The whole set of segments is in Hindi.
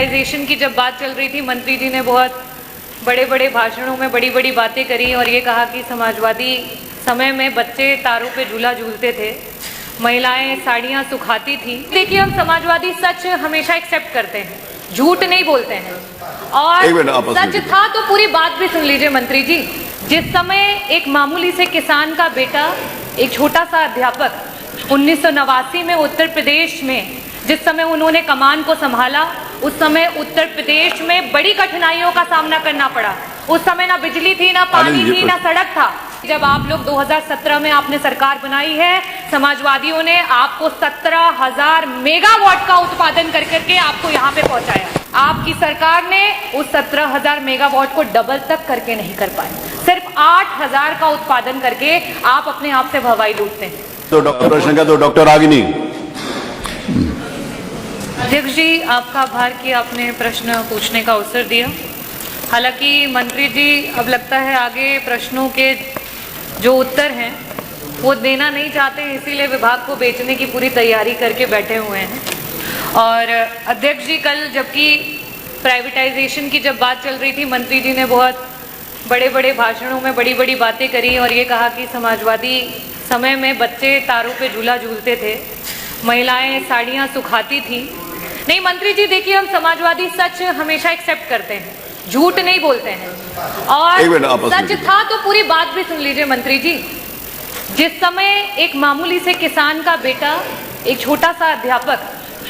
प्राइवेटाइजेशन की जब बात चल रही थी, मंत्री जी ने बहुत बड़े बड़े भाषणों में बड़ी बड़ी बातें करी और ये कहा कि समाजवादी समय में बच्चे तारों पे झूला झूलते थे, महिलाएं साड़ियाँ सुखाती थी। देखिए, हम समाजवादी सच हमेशा एक्सेप्ट करते हैं, झूठ नहीं बोलते हैं। और सच था तो पूरी बात भी सुन लीजिए मंत्री जी। जिस समय एक मामूली से किसान का बेटा, एक छोटा सा अध्यापक, 1989 में उत्तर प्रदेश में जिस समय उन्होंने कमान को संभाला, उस समय उत्तर प्रदेश में बड़ी कठिनाइयों का सामना करना पड़ा। उस समय ना बिजली थी, ना पानी थी, ना सड़क था। जब आप लोग 2017 में आपने सरकार बनाई है, समाजवादियों ने आपको 17,000 मेगावाट का उत्पादन कर करके आपको यहाँ पे पहुंचाया। आपकी सरकार ने उस 17,000 मेगावाट को डबल तक करके नहीं कर पाए, सिर्फ 8,000 का उत्पादन करके आप अपने आप से भवाई लूटते हैं। तो डॉक्टर प्रश्न का तो डॉक्टर रागिनी। अध्यक्ष जी, आपका आभार कि आपने प्रश्न पूछने का अवसर दिया। हालांकि मंत्री जी अब लगता है आगे प्रश्नों के जो उत्तर हैं वो देना नहीं चाहते, इसीलिए विभाग को बेचने की पूरी तैयारी करके बैठे हुए हैं। और अध्यक्ष जी, कल जबकि प्राइवेटाइजेशन की जब बात चल रही थी, मंत्री जी ने बहुत बड़े बड़े भाषणों में बड़ी बड़ी बातें करी और ये कहा कि समाजवादी समय में बच्चे तारों पे झूला झूलते थे, महिलाएं साड़ियाँ सुखाती थी। नहीं मंत्री जी, देखिए, हम समाजवादी सच हमेशा एक्सेप्ट करते हैं, झूठ नहीं बोलते हैं। और सच था तो पूरी बात भी सुन लीजिए मंत्री जी। जिस समय एक मामूली से किसान का बेटा, एक छोटा सा अध्यापक,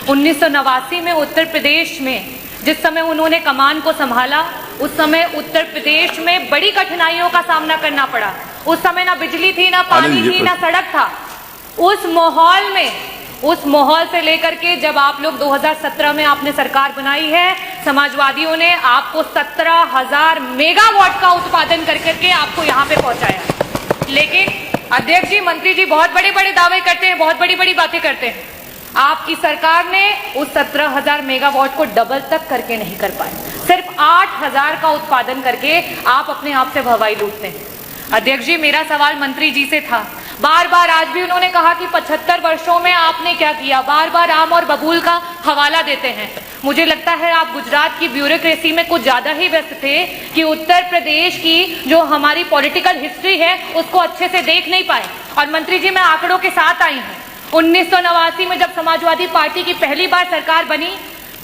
1989 में उत्तर प्रदेश में जिस समय उन्होंने कमान को संभाला, उस समय उत्तर प्रदेश में बड़ी कठिनाइयों का सामना करना पड़ा। उस समय ना बिजली थी, ना पानी थी, ना सड़क था। उस माहौल से लेकर के जब आप लोग 2017 में आपने सरकार बनाई है, समाजवादियों ने आपको 17,000 मेगावाट का उत्पादन कर करके आपको यहाँ पे पहुंचाया। लेकिन अध्यक्ष जी, मंत्री जी बहुत बड़े बड़े दावे करते हैं, बहुत बड़ी बड़ी बातें करते हैं। आपकी सरकार ने उस 17,000 मेगावाट को डबल तक करके नहीं कर पाए, सिर्फ 8,000 का उत्पादन करके आप अपने आप से भवाई लूटते हैं। अध्यक्ष जी, मेरा सवाल मंत्री जी से था, बार बार आज भी उन्होंने कहा कि 75 वर्षों में आपने क्या किया, बार बार आम और बबूल का हवाला देते हैं। मुझे लगता है आप गुजरात की ब्यूरोक्रेसी में कुछ ज्यादा ही व्यस्त थे कि उत्तर प्रदेश की जो हमारी पॉलिटिकल हिस्ट्री है उसको अच्छे से देख नहीं पाए। और मंत्री जी, मैं आंकड़ों के साथ आई हूँ। 1989 में जब समाजवादी पार्टी की पहली बार सरकार बनी,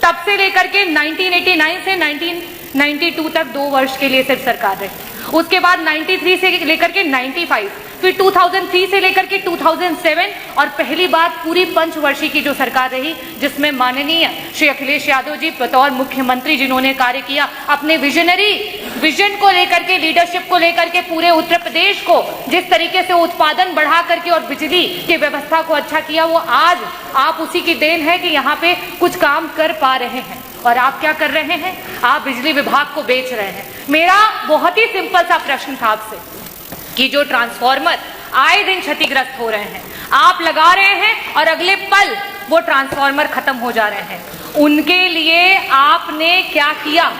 तब से लेकर के 1989 से 1992 तक 2 वर्ष के लिए सिर्फ सरकार रही। उसके बाद 93 से लेकर के 95, फिर 2003 से लेकर के 2007 और पहली बार पूरी पंचवर्षीय की जो सरकार रही, जिसमें माननीय श्री अखिलेश यादव जी बतौर मुख्यमंत्री जिन्होंने कार्य किया, अपने विजन को लेकर के, लीडरशिप को लेकर के पूरे उत्तर प्रदेश को जिस तरीके से उत्पादन बढ़ा करके और बिजली की व्यवस्था को अच्छा किया, वो आज आप उसी की देन है कि यहाँ पे कुछ काम कर पा रहे हैं। और आप क्या कर रहे हैं? आप बिजली विभाग को बेच रहे हैं। मेरा बहुत ही सिंपल सा प्रश्न था आपसे कि जो ट्रांसफार्मर आए दिन क्षतिग्रस्त हो रहे हैं, आप लगा रहे हैं और अगले पल वो ट्रांसफार्मर खत्म हो जा रहे हैं, उनके लिए आपने क्या किया?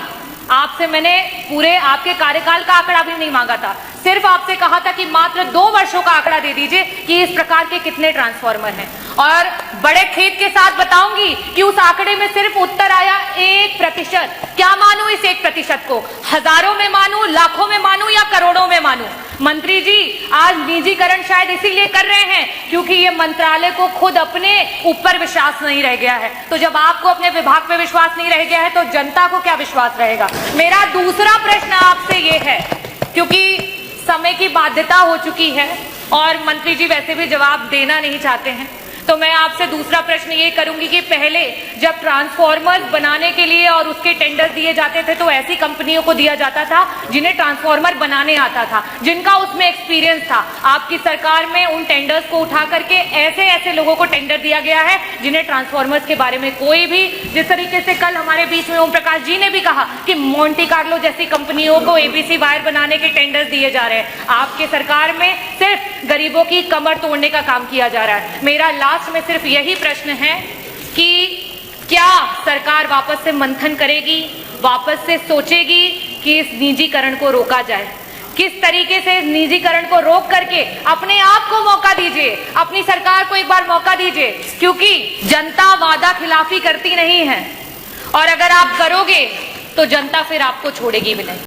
आपसे मैंने पूरे आपके कार्यकाल का आंकड़ा भी नहीं मांगा था, सिर्फ आपसे कहा था कि मात्र 2 वर्षों का आंकड़ा दे दीजिए कि इस प्रकार के कितने ट्रांसफार्मर हैं। और बड़े खेद के साथ बताऊंगी कि उस आंकड़े में सिर्फ उत्तर आया 1%। क्या मानूं इस 1% को? हजारों में मानूं, लाखों में मानूं या करोड़ों में मानूं? मंत्री जी, आज निजीकरण शायद इसीलिए कर रहे हैं क्योंकि ये मंत्रालय को खुद अपने ऊपर विश्वास नहीं रह गया है। तो जब आपको अपने विभाग पे विश्वास नहीं रह गया है तो जनता को क्या विश्वास रहेगा? मेरा दूसरा प्रश्न आपसे ये है, क्योंकि समय की बाध्यता हो चुकी है और मंत्री जी वैसे भी जवाब देना नहीं चाहते हैं, तो मैं आपसे दूसरा प्रश्न ये करूंगी कि पहले जब ट्रांसफार्मर बनाने के लिए और उसके टेंडर दिए जाते थे तो ऐसी कंपनियों को दिया जाता था जिन्हें ट्रांसफार्मर बनाने आता था, जिनका उसमें एक्सपीरियंस था। आपकी सरकार में उन टेंडर्स को उठा करके ऐसे लोगों को टेंडर दिया गया है जिन्हें ट्रांसफार्मर्स के बारे में कोई भी, जिस तरीके से कल हमारे बीच में ओम प्रकाश जी ने भी कहा कि मोंटी कार्लो जैसी कंपनियों को एबीसी वायर बनाने के टेंडर दिए जा रहे हैं। आपके सरकार में सिर्फ गरीबों की कमर तोड़ने का काम किया जा रहा है। मेरा लास्ट में सिर्फ यही प्रश्न है कि क्या सरकार वापस से मंथन करेगी, वापस से सोचेगी कि इस निजीकरण को रोका जाए? किस तरीके से निजीकरण को रोक करके अपने आप को मौका दीजिए, अपनी सरकार को एक बार मौका दीजिए, क्योंकि जनता वादा खिलाफी करती नहीं है और अगर आप करोगे तो जनता फिर आपको छोड़ेगी भी नहीं।